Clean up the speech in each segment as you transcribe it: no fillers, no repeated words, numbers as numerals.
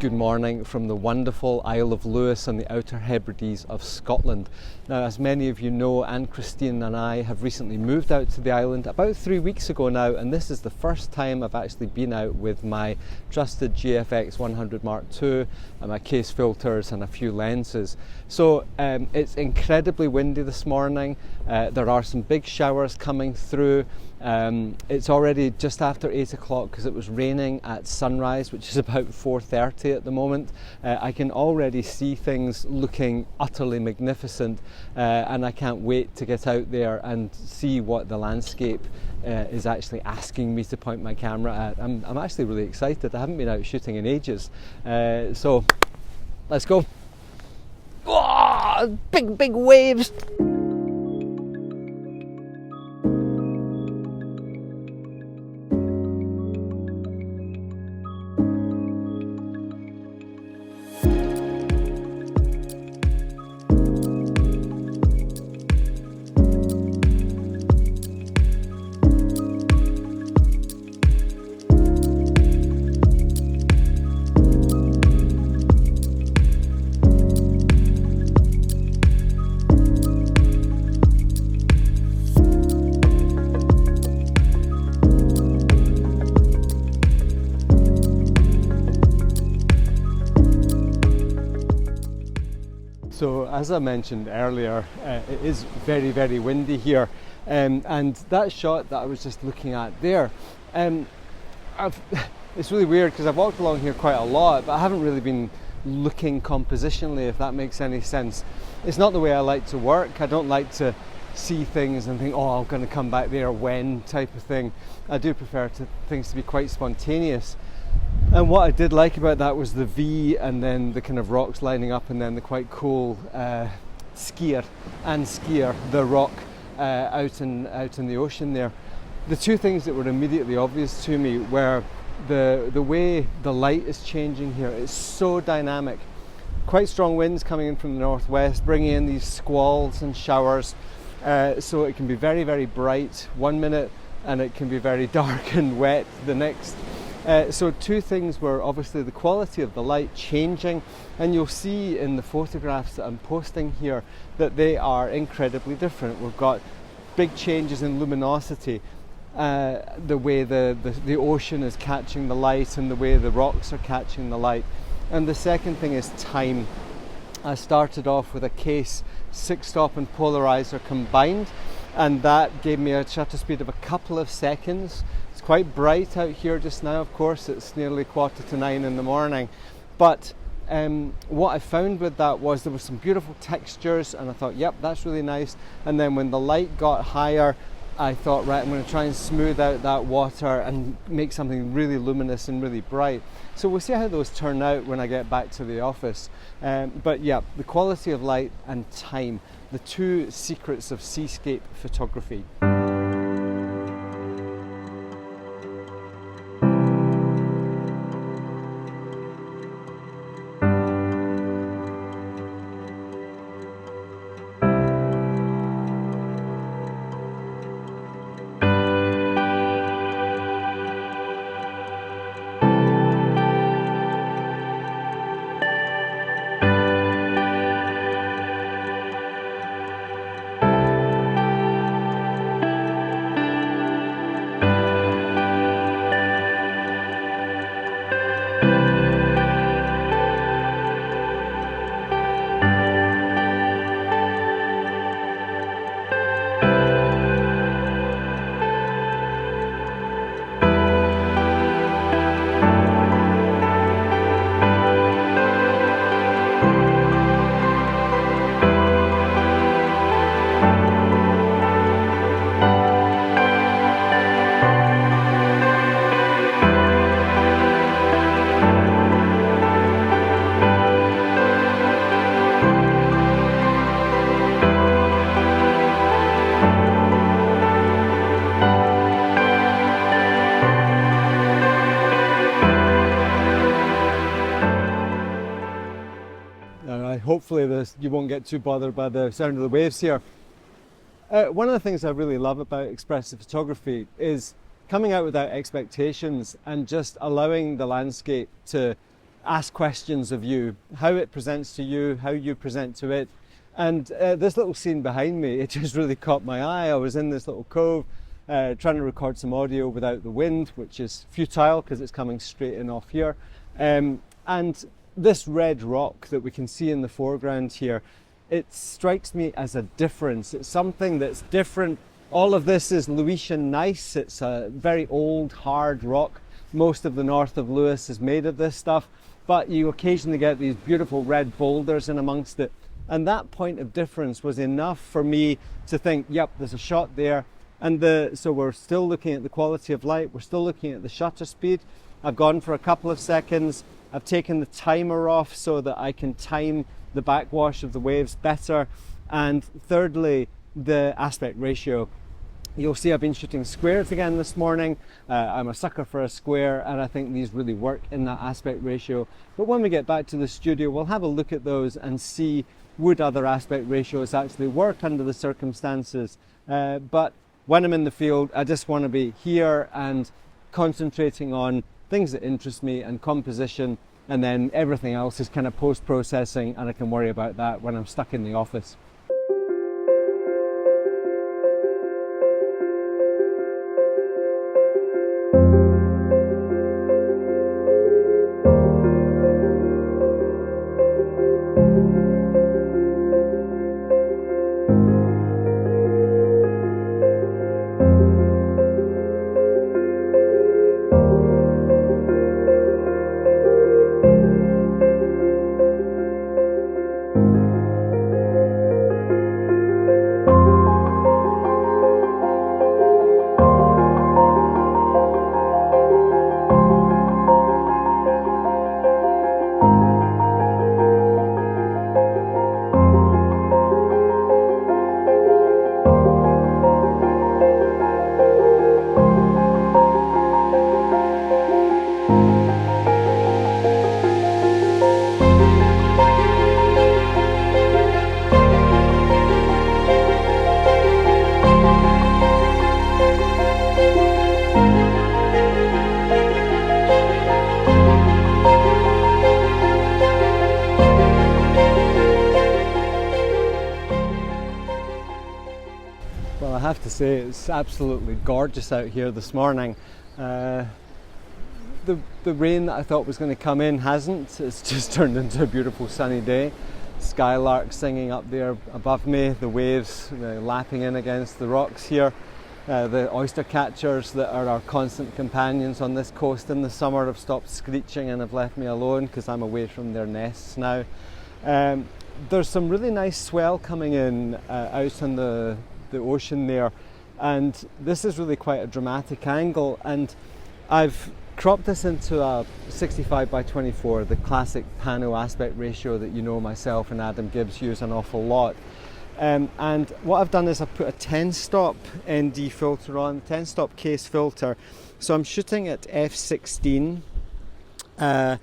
good morning from the wonderful Isle of Lewis on the Outer Hebrides of Scotland. Now, as many of you know, Anne Christine and I have recently moved out to the island about 3 weeks ago now, and this is the first time I've actually been out with my trusted GFX100 Mark II and my case filters and a few lenses. So it's incredibly windy this morning. There are some big showers coming through. It's already just after 8 o'clock because it was raining at sunrise, which is about 4:30 at the moment. I can already see things looking utterly magnificent, and I can't wait to get out there and see what the landscape is actually asking me to point my camera at. I'm actually really excited. I haven't been out shooting in ages, so let's go. Oh, big waves! So as I mentioned earlier, it is very windy here, and that shot that I was just looking at there, it's really weird because I've walked along here quite a lot, but I haven't really been looking compositionally, if that makes any sense. It's not the way I like to work. I don't like to see things and think, oh, I'm going to come back there when type of thing. I do prefer things to be quite spontaneous. And what I did like about that was the V and then the kind of rocks lining up, and then the quite cool skier, the rock out in the ocean there. The two things that were immediately obvious to me were the way the light is changing here. It's so dynamic. Quite strong winds coming in from the northwest, bringing in these squalls and showers. So it can be very bright 1 minute, and it can be very dark and wet the next. So two things were obviously the quality of the light changing, and you'll see in the photographs that I'm posting here that they are incredibly different. We've got big changes in luminosity, the way the ocean is catching the light and the way the rocks are catching the light. And the second thing is time. I started off with a case 6-stop and polarizer combined, and that gave me a shutter speed of a couple of seconds. It's quite bright out here just now, of course. It's nearly 8:45 in the morning, but what I found with that was there were some beautiful textures, and I thought, yep, that's really nice. And then when the light got higher, I thought, right, I'm going to try and smooth out that water and make something really luminous and really bright. So we'll see how those turn out when I get back to the office. But yeah, the quality of light and time, the two secrets of seascape photography. Hopefully you won't get too bothered by the sound of the waves here. One of the things I really love about expressive photography is coming out without expectations and just allowing the landscape to ask questions of you, how it presents to you, how you present to it. And this little scene behind me, it just really caught my eye. I was in this little cove trying to record some audio without the wind, which is futile because it's coming straight in off here. And this red rock that we can see in the foreground here, it strikes me as a difference. It's something that's different. All of this is Lewisian gneiss. It's a very old, hard rock. Most of the north of Lewis is made of this stuff, but you occasionally get these beautiful red boulders in amongst it. And that point of difference was enough for me to think, yep, there's a shot there. And so we're still looking at the quality of light. We're still looking at the shutter speed. I've gone for a couple of seconds. I've taken the timer off so that I can time the backwash of the waves better. And thirdly, the aspect ratio. You'll see I've been shooting squares again this morning. I'm a sucker for a square, and I think these really work in that aspect ratio. But when we get back to the studio, we'll have a look at those and see would other aspect ratios actually work under the circumstances. But when I'm in the field, I just want to be here and concentrating on things that interest me and composition, and then everything else is kind of post-processing, and I can worry about that when I'm stuck in the office. Well, I have to say it's absolutely gorgeous out here this morning. The rain that I thought was going to come in hasn't. It's just turned into a beautiful sunny day. Skylarks singing up there above me, the waves lapping in against the rocks here. The oyster catchers that are our constant companions on this coast in the summer have stopped screeching and have left me alone because I'm away from their nests now. There's some really nice swell coming in out on the ocean there, and this is really quite a dramatic angle, and I've cropped this into a 65 by 24, the classic pano aspect ratio that you know myself and Adam Gibbs use an awful lot. And what I've done is I've put a 10-stop ND filter on, 10-stop case filter. So I'm shooting at f16, and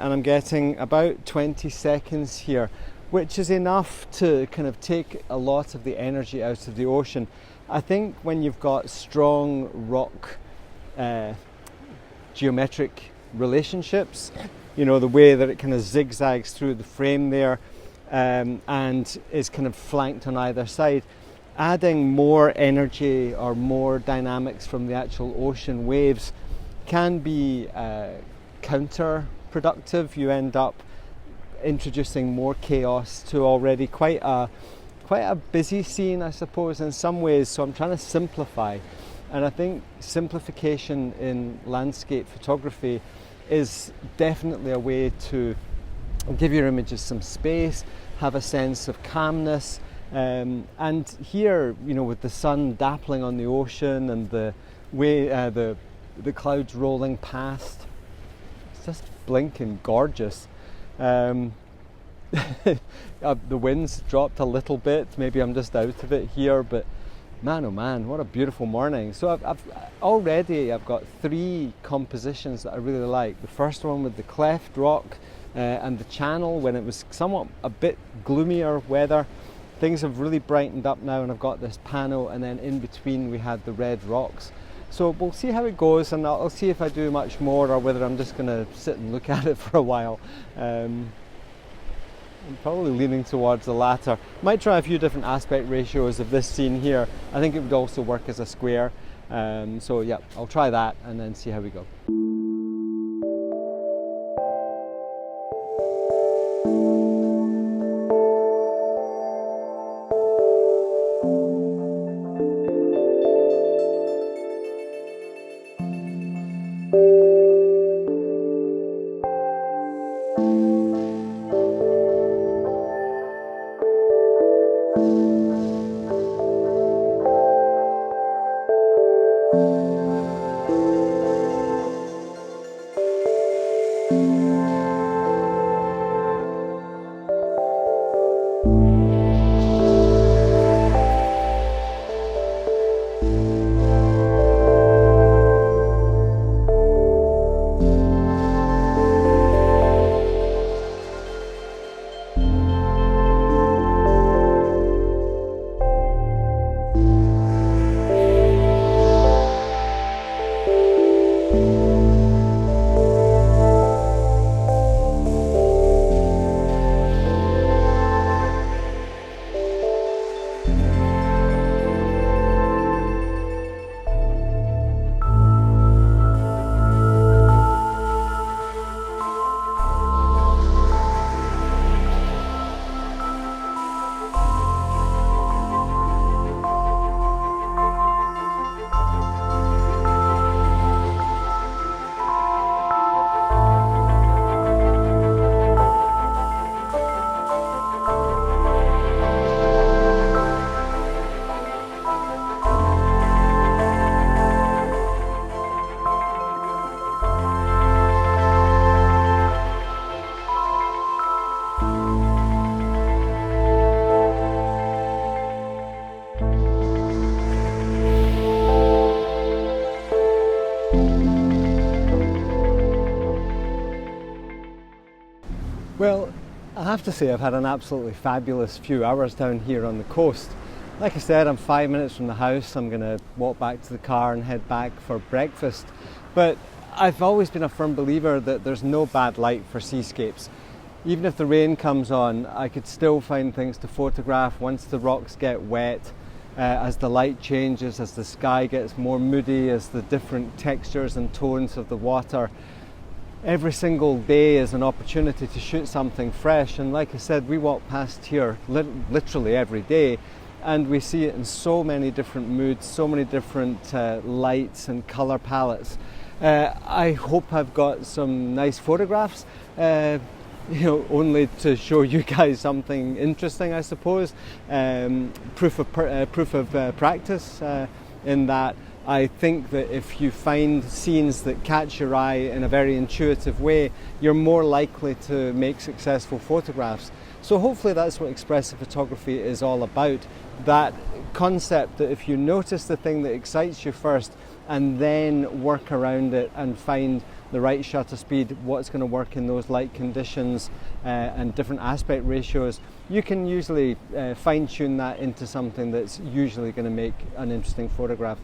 I'm getting about 20 seconds here, which is enough to kind of take a lot of the energy out of the ocean. I think when you've got strong rock geometric relationships, you know, the way that it kind of zigzags through the frame there, and is kind of flanked on either side, adding more energy or more dynamics from the actual ocean waves can be counterproductive. You end up introducing more chaos to already quite a busy scene, I suppose, in some ways. So I'm trying to simplify, and I think simplification in landscape photography is definitely a way to give your images some space, have a sense of calmness, and here, you know, with the sun dappling on the ocean and the way the clouds rolling past, it's just blinking gorgeous. The wind's dropped a little bit, maybe I'm just out of it here, but man, oh man, what a beautiful morning. So I've got 3 compositions that I really like. The first one with the cleft rock and the channel when it was somewhat a bit gloomier weather. Things have really brightened up now, and I've got this pano, and then in between we had the red rocks. So we'll see how it goes, and I'll see if I do much more or whether I'm just going to sit and look at it for a while. I'm probably leaning towards the latter. Might try a few different aspect ratios of this scene here. I think it would also work as a square. So yeah, I'll try that and then see how we go. Well, I have to say I've had an absolutely fabulous few hours down here on the coast. Like I said, I'm 5 minutes from the house. I'm going to walk back to the car and head back for breakfast. But I've always been a firm believer that there's no bad light for seascapes. Even if the rain comes on, I could still find things to photograph once the rocks get wet, as the light changes, as the sky gets more moody, as the different textures and tones of the water. Every single day is an opportunity to shoot something fresh, and like I said, we walk past here literally every day, and we see it in so many different moods, so many different lights and colour palettes. I hope I've got some nice photographs, only to show you guys something interesting, I suppose. Proof of practice, in that I think that if you find scenes that catch your eye in a very intuitive way, you're more likely to make successful photographs. So hopefully that's what expressive photography is all about. That concept that if you notice the thing that excites you first and then work around it and find the right shutter speed, what's going to work in those light conditions and different aspect ratios, you can usually fine-tune that into something that's usually going to make an interesting photograph.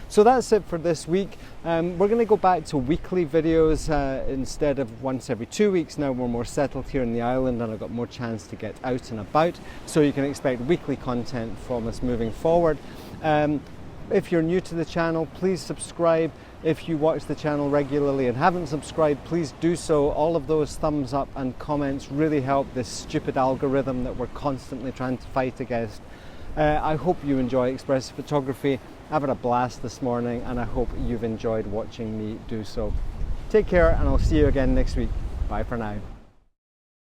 So that's it for this week. We're going to go back to weekly videos instead of once every 2 weeks. Now we're more settled here in the island and I've got more chance to get out and about. So you can expect weekly content from us moving forward. If you're new to the channel, please subscribe. If you watch the channel regularly and haven't subscribed, please do so. All of those thumbs up and comments really help this stupid algorithm that we're constantly trying to fight against. I hope you enjoy expressive photography. I've had a blast this morning and I hope you've enjoyed watching me do so. Take care and I'll see you again next week. Bye for now.